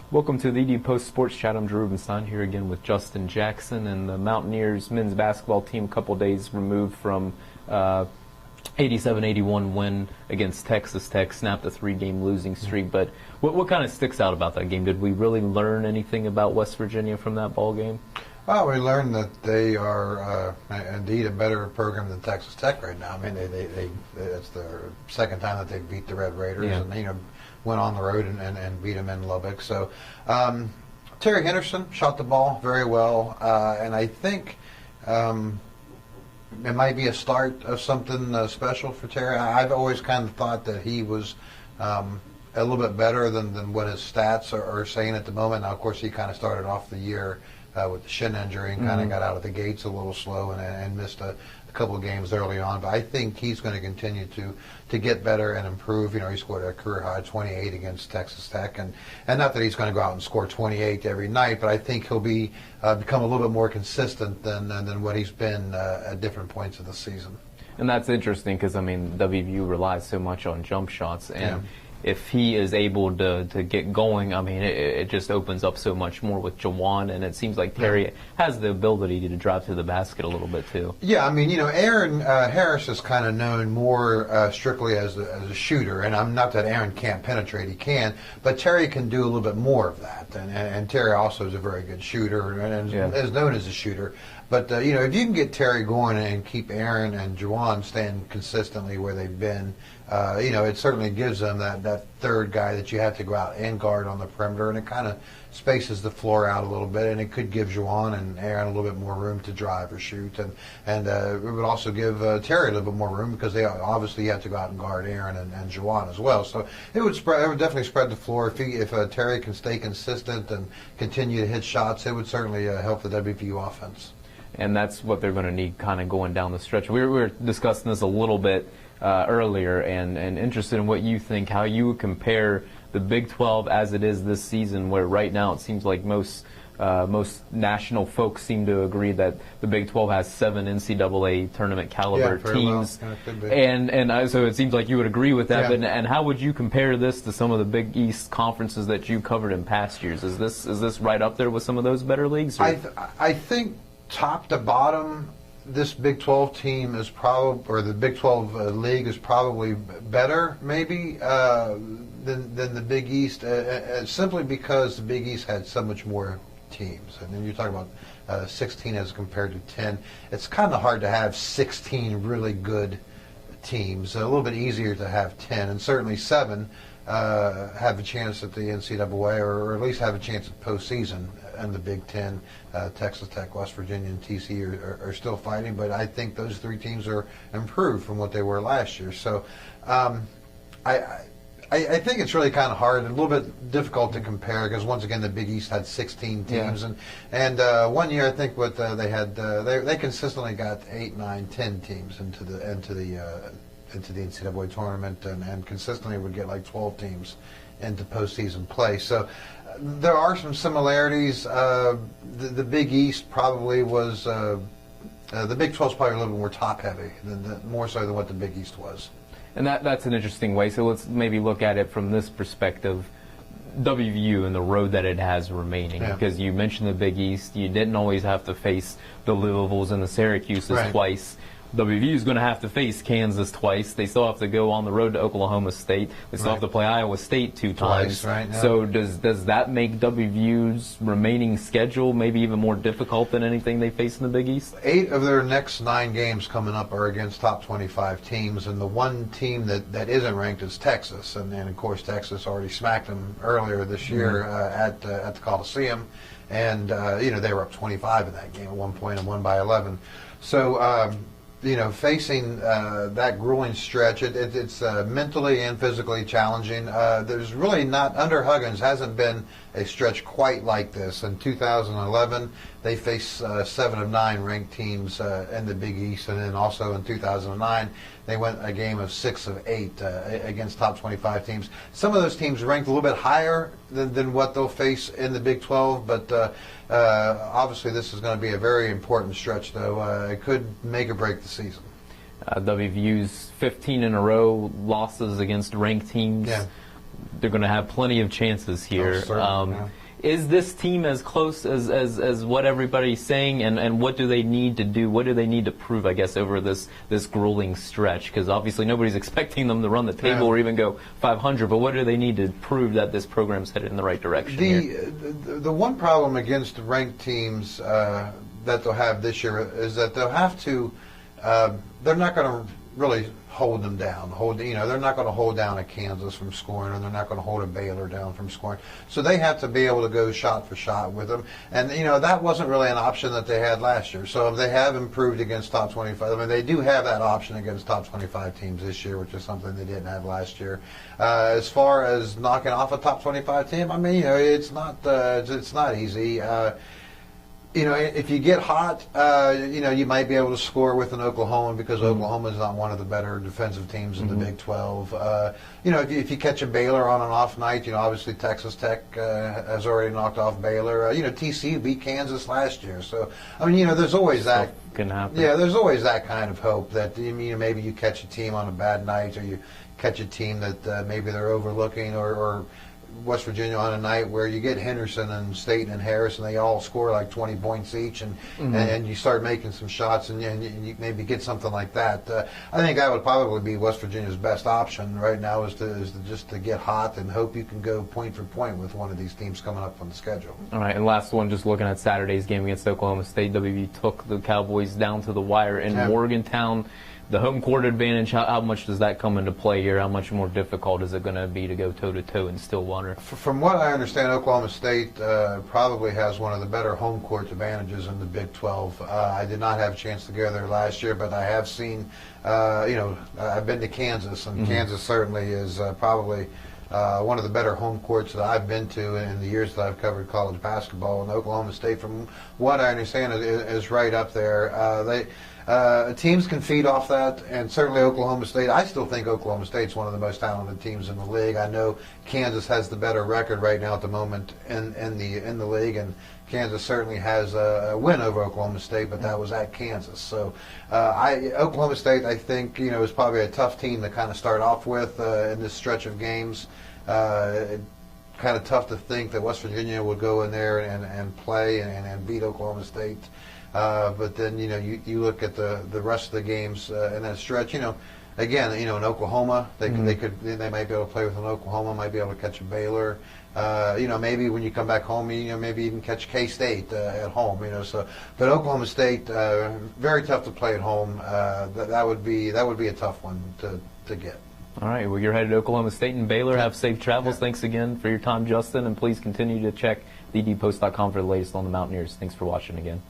Welcome to the ED Post Sports Chat. I'm Drew Rubenstein here again with Justin Jackson, and the Mountaineers men's basketball team a couple days removed from 87-81 win against Texas Tech, snapped a 3-game losing streak. But what kind of sticks out about that game? Did we really learn anything about West Virginia from that ball game? Well, we learned that they are indeed a better program than Texas Tech right now. I mean, it's the second time that they've beat the Red Raiders, and went on the road and beat them in Lubbock. So Terry Henderson shot the ball very well, and I think it might be a start of something special for Terry. I've always kind of thought that he was a little bit better than what his stats are saying at the moment. Now, of course, he kind of started off the year with the shin injury and kind of got out of the gates a little slow and missed a couple of games early on. But I think he's going to continue to get better and improve. You know, he scored a career high 28 against Texas Tech, and not that he's going to go out and score 28 every night, but I think he'll be become a little bit more consistent than what he's been at different points of the season. And that's interesting because, I mean, WVU relies so much on jump shots, and if he is able to get going, I mean, it just opens up so much more with Jawan, and it seems like Terry has the ability to drive to the basket a little bit too. Yeah, I mean, you know, Aaron Harris is kind of known more strictly as a shooter, and I'm not that Aaron can't penetrate, he can, but Terry can do a little bit more of that, and Terry also is a very good shooter and is known as a shooter. But, you know, if you can get Terry going and keep Aaron and Jawan staying consistently where they've been, you know, it certainly gives them that third guy that you have to go out and guard on the perimeter, and it kind of spaces the floor out a little bit, and it could give Jawan and Aaron a little bit more room to drive or shoot, and it would also give Terry a little bit more room because they obviously have to go out and guard Aaron and Jawan as well. So it would definitely spread the floor. If Terry can stay consistent and continue to hit shots, it would certainly help the WVU offense. And that's what they're going to need kind of going down the stretch. We were discussing this a little bit earlier, and interested in what you think, how you would compare the Big 12 as it is this season, where right now it seems like most national folks seem to agree that the Big 12 has 7 NCAA tournament caliber teams. Well. And so it seems like you would agree with that. But, and how would you compare this to some of the Big East conferences that you covered in past years? Is this right up there with some of those better leagues? I think top to bottom, this Big 12 team is probably, or the Big 12 league is probably better, maybe, than the Big East, simply because the Big East had so much more teams. And then you're talking about 16 as compared to 10. It's kind of hard to have 16 really good teams. A little bit easier to have 10, and certainly 7 have a chance at the NCAA, or at least have a chance at postseason. And the Big Ten, Texas Tech, West Virginia, and TCU are still fighting, but I think those 3 teams are improved from what they were last year. So I think it's really kind of hard and a little bit difficult to compare because, once again, the Big East had 16 teams, and one year I think what they had they consistently got 8, 9, 10 teams into the NCAA tournament, and consistently would get like 12 teams into postseason play. So there are some similarities. The Big East probably was the Big 12 is probably a little bit more top heavy more so than what the Big East was. And that's an interesting way. So let's maybe look at it from this perspective. WVU and the road that it has remaining, because you mentioned the Big East, you didn't always have to face the Louisvilles and the Syracuses twice. WVU is going to have to face Kansas twice. They still have to go on the road to Oklahoma State. They still have to play Iowa State 2 times. So does that make WVU's remaining schedule maybe even more difficult than anything they face in the Big East? 8 of their next 9 games coming up are against top 25 teams, and the one team that isn't ranked is Texas. And of course, Texas already smacked them earlier this year at the Coliseum, and you know, they were up 25 in that game at one point and won by 11. So you know, facing that grueling stretch, it's mentally and physically challenging. There's really not, under Huggins, hasn't been a stretch quite like this. In 2011, they faced 7 of 9 ranked teams in the Big East, and then also in 2009, they went a game of 6 of 8 against top 25 teams. Some of those teams ranked a little bit higher than what they'll face in the Big 12, but obviously this is going to be a very important stretch, though. It could make or break the season. WVU's 15 in a row losses against ranked teams. they're going to have plenty of chances here. Is this team as close as what everybody's saying, and what do they need to do? What do they need to prove, I guess, over this grueling stretch? Because obviously nobody's expecting them to run the table or even go 500, but what do they need to prove that this program's headed in the right direction here? The one problem against ranked teams that they'll have this year is that they'll have to, they're not going to really hold them down. They're not going to hold down a Kansas from scoring, and they're not going to hold a Baylor down from scoring. So they have to be able to go shot for shot with them. And, that wasn't really an option that they had last year. So they have improved against top 25. I mean, they do have that option against top 25 teams this year, which is something they didn't have last year. As far as knocking off a top 25 team, I mean, it's not easy. If you get hot, you might be able to score with an Oklahoma because Oklahoma is not one of the better defensive teams in the Big 12. If you catch a Baylor on an off night, obviously Texas Tech has already knocked off Baylor. TCU beat Kansas last year. So, I mean, there's always that. Can happen. Yeah, there's always that kind of hope that, maybe you catch a team on a bad night, or you catch a team that maybe they're overlooking, or West Virginia on a night where you get Henderson and Staten and Harris, and they all score like 20 points each, and you start making some shots, and you maybe get something like that. I think that would probably be West Virginia's best option right now is just to get hot and hope you can go point for point with one of these teams coming up on the schedule. All right, and last one, just looking at Saturday's game against Oklahoma State, WVU took the Cowboys down to the wire in Morgantown. The home court advantage, how much does that come into play here? How much more difficult is it going to be to go toe-to-toe in Stillwater? From what I understand, Oklahoma State probably has one of the better home court advantages in the Big 12. I did not have a chance to go there last year, but I have seen, I've been to Kansas, and Kansas certainly is probably one of the better home courts that I've been to in the years that I've covered college basketball. And Oklahoma State, from what I understand, is right up there. Teams can feed off that, and certainly Oklahoma State. I still think Oklahoma State's one of the most talented teams in the league. I know Kansas has the better record right now at the moment in the league, and Kansas certainly has a win over Oklahoma State, but that was at Kansas. So Oklahoma State, I think, is probably a tough team to kind of start off with in this stretch of games. Kind of tough to think that West Virginia would go in there and play and beat Oklahoma State. But then, you look at the rest of the games in that stretch, again, in Oklahoma, they might be able to play with an Oklahoma, might be able to catch a Baylor. Maybe when you come back home, maybe even catch K-State at home, but Oklahoma State, very tough to play at home. That would be a tough one to get. All right, well, you're headed to Oklahoma State and Baylor. Have safe travels. Yeah. Thanks again for your time, Justin, and please continue to check ddpost.com for the latest on the Mountaineers. Thanks for watching again.